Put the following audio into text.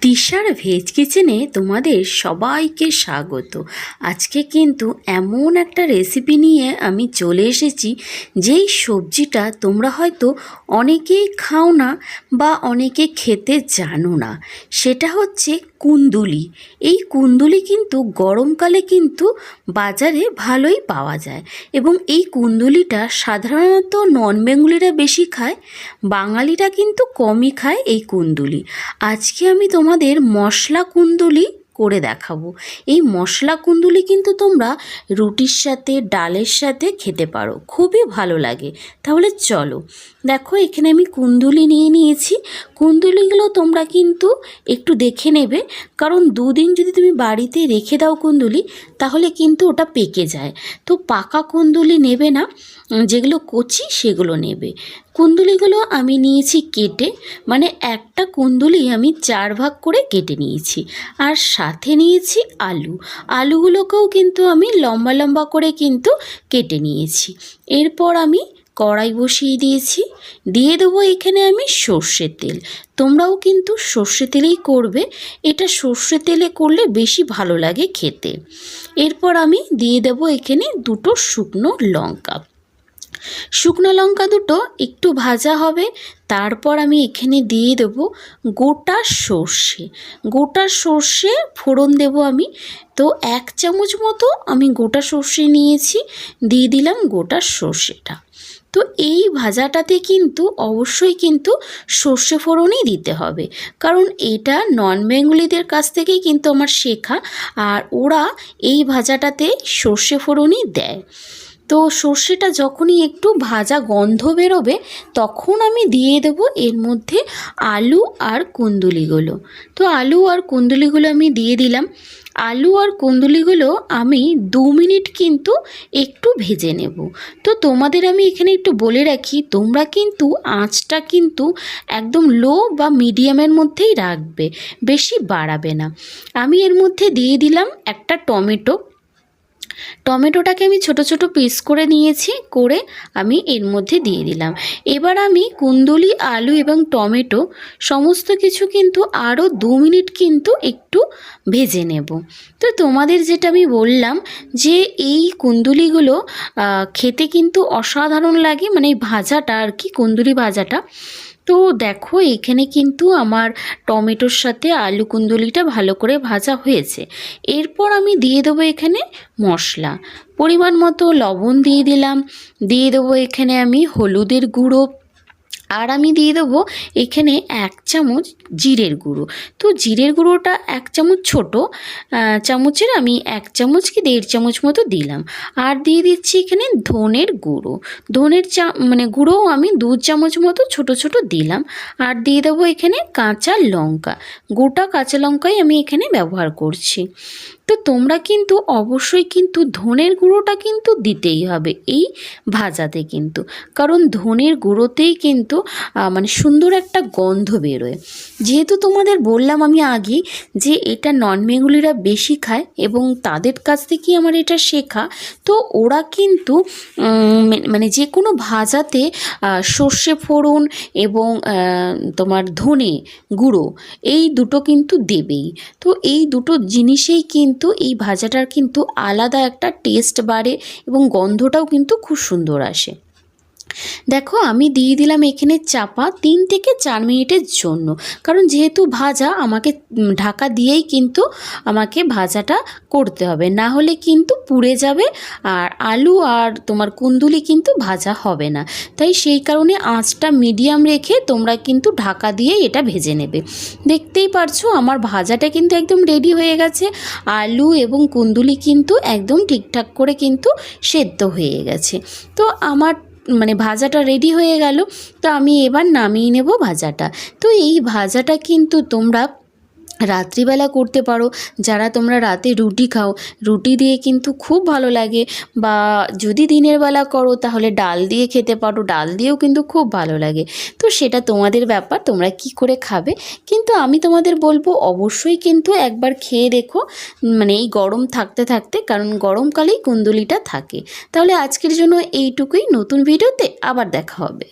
তিশার ভেজ কিচেনে তোমাদের সবাইকে স্বাগত। আজকে কিন্তু এমন একটা রেসিপি নিয়ে আমি চলে এসেছি, যেই সবজিটা তোমরা হয়তো অনেকেই খাও না বা অনেকে খেতে জানো না। সেটা হচ্ছে কুন্দুলি। এই কুন্দুলি কিন্তু গরমকালে কিন্তু বাজারে ভালোই পাওয়া যায় এবং এই কুন্দুলিটা সাধারণত নন বেঙ্গলিরা বেশি খায়, বাঙালিরা কিন্তু কমই খায় এই কুন্দুলি। আজকে আমি তোমাদের মশলা কুন্দুলি করে দেখাবো। এই মশলা কুন্দুলি কিন্তু তোমরা রুটির সাথে ডালের সাথে খেতে পারো, খুবই ভালো লাগে। তাহলে চলো, দেখো এখানে আমি কুন্দুলি নিয়ে নিয়েছি। কুন্দুলিগুলো তোমরা কিন্তু একটু দেখে নেবে, কারণ দুদিন যদি তুমি বাড়িতে রেখে দাও কুন্দুলি, তাহলে কিন্তু ওটা পেকে যায়। তো পাকা কুন্দুলি নেবে না, যেগুলো কচি সেগুলো নেবে। কুন্দুলিগুলো আমি নিয়েছি কেটে, মানে একটা কুন্দুলি আমি 4 ভাগ করে কেটে নিয়েছি। আর সাথে নিয়েছি আলুগুলোকেও কিন্তু আমি লম্বা লম্বা করে কিন্তু কেটে নিয়েছি। এরপর আমি কড়াই বসিয়ে দিয়েছি, দিয়ে দেবো এখানে আমি সর্ষের তেল। তোমরাও কিন্তু সর্ষে তেলেই করবে, এটা সর্ষে তেলে করলে বেশি ভালো লাগে খেতে। এরপর আমি দিয়ে দেবো এখানে 2টো শুকনো লঙ্কা। শুকনো লঙ্কা দুটো একটু ভাজা হবে, তারপর আমি এখানে দিয়ে দেবো গোটা সর্ষে ফোড়ন দেব আমি। তো 1 চামচ মতো আমি গোটা সর্ষে নিয়েছি, দিয়ে দিলাম গোটা সর্ষেটা। তো এই ভাজাটাতে কিন্তু অবশ্যই কিন্তু সর্ষে ফোড়নই দিতে হবে, কারণ এটা নন বেঙ্গলিদের কাছ থেকেই কিন্তু আমার শেখা, আর ওরা এই ভাজাটাতে সর্ষে ফোড়নই দেয়। তো সর্ষেটা যখনই একটু ভাজা গন্ধ বেরোবে, তখন আমি দিয়ে দেবো এর মধ্যে আলু আর কুন্দুলিগুলো। তো আলু আর কুন্দুলিগুলো আমি দিয়ে দিলাম। আলু আর কুন্দুলিগুলো আমি 2 মিনিট কিন্তু একটু ভেজে নেব। তো তোমাদের আমি এখানে একটু বলে রাখি, তোমরা কিন্তু আঁচটা কিন্তু একদম লো বা মিডিয়ামের মধ্যেই রাখবে, বেশি বাড়াবে না। আমি এর মধ্যে দিয়ে দিলাম একটা টমেটোটাকে আমি ছোট ছোট পিস করে নিয়েছি, করে আমি এর মধ্যে দিয়ে দিলাম। এবার আমি কুন্দুলি, আলু এবং টমেটো সমস্ত কিছু কিন্তু আরও 2 মিনিট কিন্তু একটু ভেজে নেব। তো তোমাদের যেটা আমি বললাম যে এই কুন্দুলিগুলো খেতে কিন্তু অসাধারণ লাগে, মানে এই ভাজাটা আর কি, কুন্দুলি ভাজাটা। তো দেখো এখানে কিন্তু আমার টমেটোর সাথে আলু কুন্দুলিটা ভালো করে ভাজা হয়েছে। এরপর আমি দিয়ে দেবো এখানে মশলা, পরিমাণ মতো লবণ দিয়ে দিলাম, দিয়ে দেবো এখানে আমি হলুদের গুঁড়ো, আর আমি দিয়ে দেবো এখানে 1 চামচ জিরের গুঁড়ো। তো জিরের গুঁড়োটা 1 চামচ ছোট চামচের আমি 1 চামচ কি 1.5 চামচ মতো দিলাম। আর দিয়ে দিচ্ছি এখানে ধনের গুঁড়ো, মানে গুঁড়োও আমি 2 চামচ মতো ছোট ছোট দিলাম। আর দিয়ে দেবো এখানে কাঁচা লঙ্কা, গোটা কাঁচা লঙ্কাই আমি এখানে ব্যবহার করছি। তো তোমরা কিন্তু অবশ্যই কিন্তু ধনের গুঁড়োটা কিন্তু দিতেই হবে এই ভাজাতে কিন্তু, কারণ ধনের গুঁড়োতেই কিন্তু মানে সুন্দর একটা গন্ধ বেরোয়। যেহেতু তোমাদের বললাম আমি আগেই যে এটা নন বেঙ্গলিরা বেশি খায় এবং তাদের কাছ থেকেই আমার এটা শেখা, তো ওরা কিন্তু মানে যে কোনো ভাজাতে সর্ষে ফোড়ন এবং তোমার ধনে গুঁড়ো এই দুটো কিন্তু দেবেই। তো এই দুটো জিনিসেই কিন্তু এই ভাজাটার কিন্তু আলাদা একটা টেস্ট বাড়ে এবং গন্ধটাও কিন্তু খুব সুন্দর আসে। দেখো আমি দিয়ে দিলাম এখানে চাপা 3 থেকে 4 মিনিটের জন্য, কারণ যেহেতু ভাজা আমাকে ঢাকা দিয়েই কিন্তু আমাকে ভাজাটা করতে হবে, না হলে কিন্তু পুড়ে যাবে আর আলু আর তোমার কুন্দুলি কিন্তু ভাজা হবে না। তাই সেই কারণে আঁচটা মিডিয়াম রেখে তোমরা কিন্তু ঢাকা দিয়ে এটা ভেজে নেবে। দেখতেই পারছো আমার ভাজাটা কিন্তু একদম রেডি হয়ে গেছে, আলু এবং কুন্দুলি কিন্তু একদম ঠিকঠাক করে কিন্তু সেদ্ধ হয়ে গেছে। তো আমার মানে ভাজাটা রেডি হয়ে গেল, তো আমি এবার নামিয়ে নেব ভাজাটা। তো এই ভাজাটা কিন্তু তোমরা রাত্রিবেলা করতে পারো, যারা তোমরা রাতে রুটি খাও, রুটি দিয়ে কিন্তু খুব ভালো লাগে, বা যদি দিনের বেলা করো তাহলে ডাল দিয়ে খেতে পারো, ডাল দিয়েও কিন্তু খুব ভালো লাগে। তো সেটা তোমাদের ব্যাপার, তোমরা কি করে খাবে। কিন্তু আমি তোমাদের বলবো অবশ্যই কিন্তু একবার খেয়ে দেখো, মানে এই গরম থাকতে থাকতে, কারণ গরমকালেই কুন্দুলিটা থাকে। তাহলে আজকের জন্য এইটুকুই, নতুন ভিডিওতে আবার দেখা হবে।